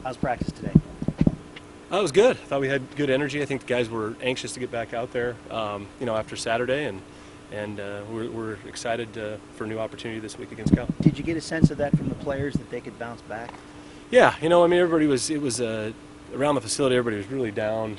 How's practice today? It was good. I thought we had good energy. I think the guys were anxious to get back out there, after Saturday, and we're excited for a new opportunity this week against Cal. Did you get a sense of that from the players that they could bounce back? Yeah, everybody was. It was around the facility. Everybody was really down.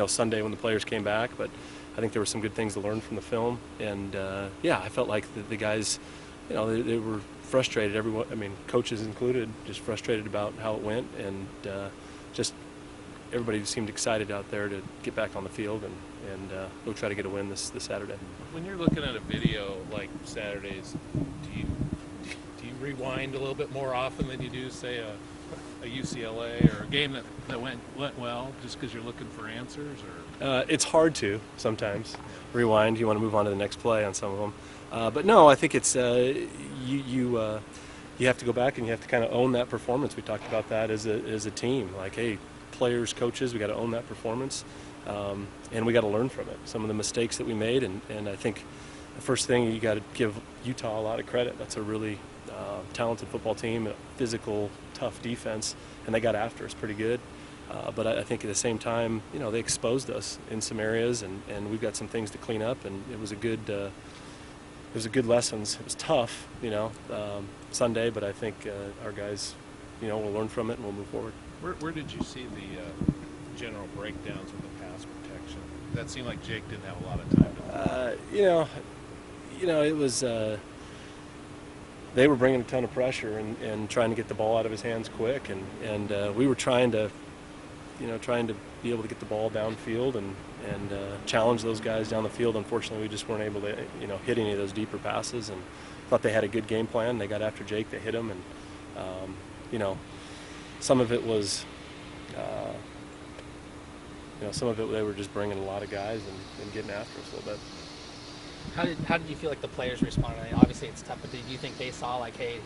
Sunday when the players came back, but I think there were some good things to learn from the film, and I felt like the guys, they were frustrated. Everyone, coaches included, just frustrated about how it went, and just everybody seemed excited out there to get back on the field and go try to get a win this Saturday. When you're looking at a video like Saturdays, do you rewind a little bit more often than you do, say, a UCLA or a game that went well, just because you're looking for answers? Or it's hard to sometimes rewind. You want to move on to the next play on some of them, but no, I think it's you have to go back and you have to kind of own that performance. We talked about that as a team. Like, hey, players, coaches, we got to own that performance, and we got to learn from it. Some of the mistakes that we made, and I think the first thing, you got to give Utah a lot of credit. That's a really talented football team, a physical, tough defense, and they got after us pretty good. But I think at the same time, they exposed us in some areas, and we've got some things to clean up. And it was a good lessons. It was tough, Sunday, but I think our guys, will learn from it and we'll move forward. where did you see the general breakdowns with the pass protection? That seemed like Jake didn't have a lot of time to. It was. They were bringing a ton of pressure and trying to get the ball out of his hands quick, and we were trying to be able to get the ball downfield and challenge those guys down the field. Unfortunately, we just weren't able to hit any of those deeper passes, and thought they had a good game plan. They got after Jake, they hit him, and some of it was some of it they were just bringing a lot of guys and getting after us a little bit. How did you feel like the players responded? I mean, obviously it's tough, but do you think they saw like, hey,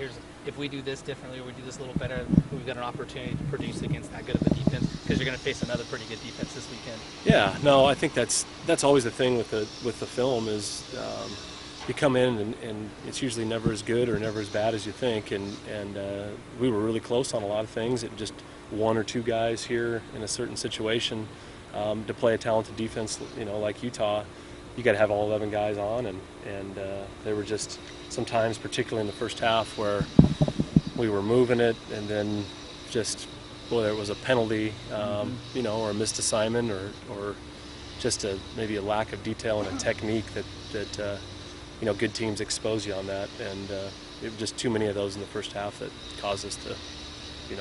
if we do this differently or we do this a little better, we've got an opportunity to produce against that good of a defense, because you're going to face another pretty good defense this weekend? Yeah, no, I think that's always the thing with the film is you come in and it's usually never as good or never as bad as you think, and we were really close on a lot of things. It just one or two guys here in a certain situation to play a talented defense, like Utah. You got to have all 11 guys on, and they were just sometimes, particularly in the first half, where we were moving it, and then just whether it was a penalty, or a missed assignment, or just maybe a lack of detail and a technique that good teams expose you on that, and it was just too many of those in the first half that caused us to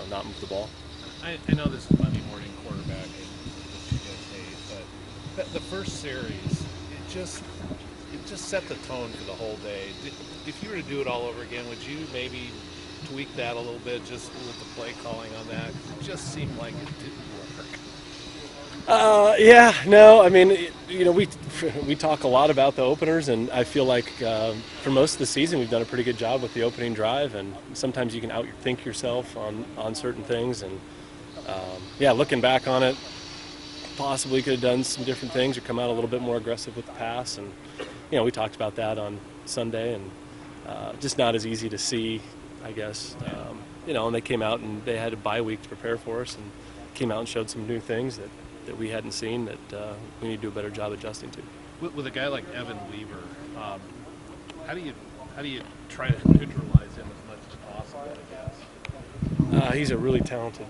not move the ball. I know this is Monday morning quarterback that you guys hate, but the first series, it just set the tone for the whole day. If you were to do it all over again, would you maybe tweak that a little bit, just with the play calling on that? It just seemed like it didn't work. Yeah, no, we talk a lot about the openers, and I feel like for most of the season we've done a pretty good job with the opening drive, and sometimes you can outthink yourself on certain things, and looking back on it, possibly could have done some different things or come out a little bit more aggressive with the pass, and we talked about that on Sunday, and just not as easy to see, I guess. And they came out and they had a bye week to prepare for us, and came out and showed some new things that we hadn't seen that we need to do a better job adjusting to. With a guy like Evan Weaver, how do you try to neutralize him as much as possible, I guess? He's a really talented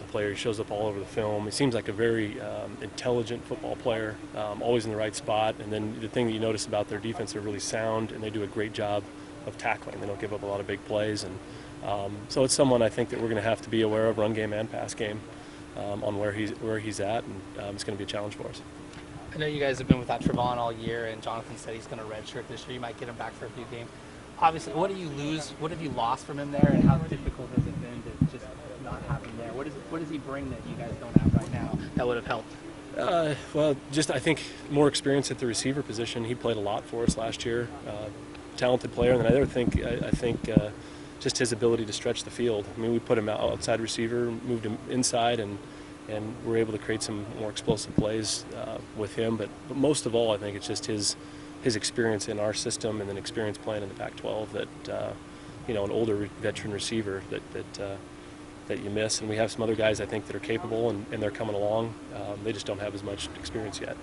player. He shows up all over the film. He seems like a very intelligent football player, always in the right spot. And then the thing that you notice about their defense, they're really sound, and they do a great job of tackling. They don't give up a lot of big plays. And so it's someone I think that we're going to have to be aware of, run game and pass game, on where he's at, and it's going to be a challenge for us. I know you guys have been without Trevon all year, and Jonathan said he's going to redshirt this year. You might get him back for a few games. Obviously, what do you lose? What have you lost from him there, and how difficult has it been to just not have him there? What does he bring that you guys don't have right now that would have helped? I think more experience at the receiver position. He played a lot for us last year. Talented player, and then I think just his ability to stretch the field. We put him outside receiver, moved him inside, and we're able to create some more explosive plays with him. But most of all, I think it's just his experience in our system, and then experience playing in the Pac-12 that an older veteran receiver that that you miss. And we have some other guys I think that are capable, and they're coming along. They just don't have as much experience yet.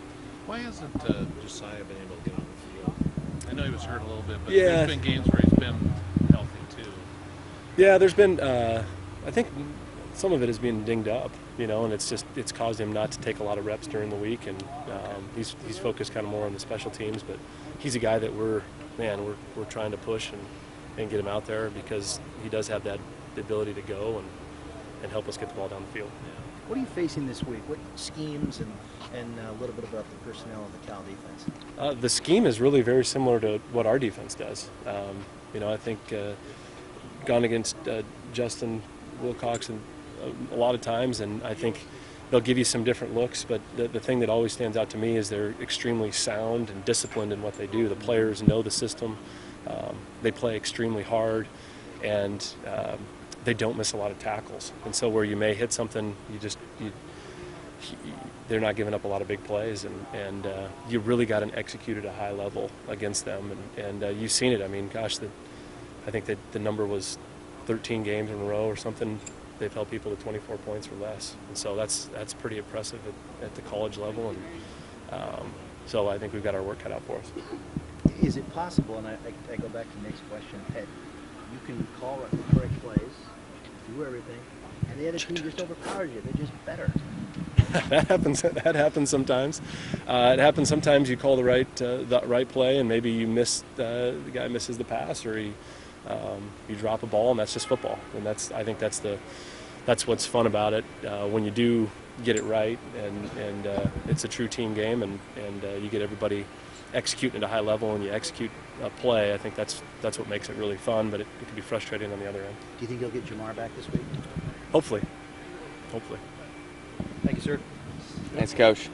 Why hasn't Josiah been able to get on the field? I know he was hurt a little bit, but Yeah. there's been games where he's been healthy too. Yeah, there's been. I think some of it is being dinged up, and it's caused him not to take a lot of reps during the week, and he's focused kind of more on the special teams. But he's a guy that we're trying to push and get him out there because he does have the ability to go and help us get the ball down the field. What are you facing this week? What schemes and a little bit about the personnel of the Cal defense? The scheme is really very similar to what our defense does. I think gone against Justin Wilcox and a lot of times, and I think they'll give you some different looks, but the thing that always stands out to me is they're extremely sound and disciplined in what they do. The players know the system. They play extremely hard, and they don't miss a lot of tackles. And so where you may hit something, they're not giving up a lot of big plays, and you really got to execute at a high level against them. And you've seen it. I mean, gosh, I think that the number was 13 games in a row or something. They've held people to 24 points or less, and so that's pretty impressive at the college level. And so I think we've got our work cut out for us. Is it possible, and I go back to Nick's question, that you can call the correct plays, do everything, and the other team just overpowers you? They're just better. That happens sometimes. It happens sometimes. You call the right play, and maybe you the guy misses the pass, or you drop a ball, and that's just football. And I think that's what's fun about it when you do get it right, and it's a true team game, and you get everybody executing at a high level, and you execute a play. I think that's what makes it really fun, but it can be frustrating on the other end. Do you think you'll get Jamar back this week? Hopefully. Thank you, sir. Thanks, Coach.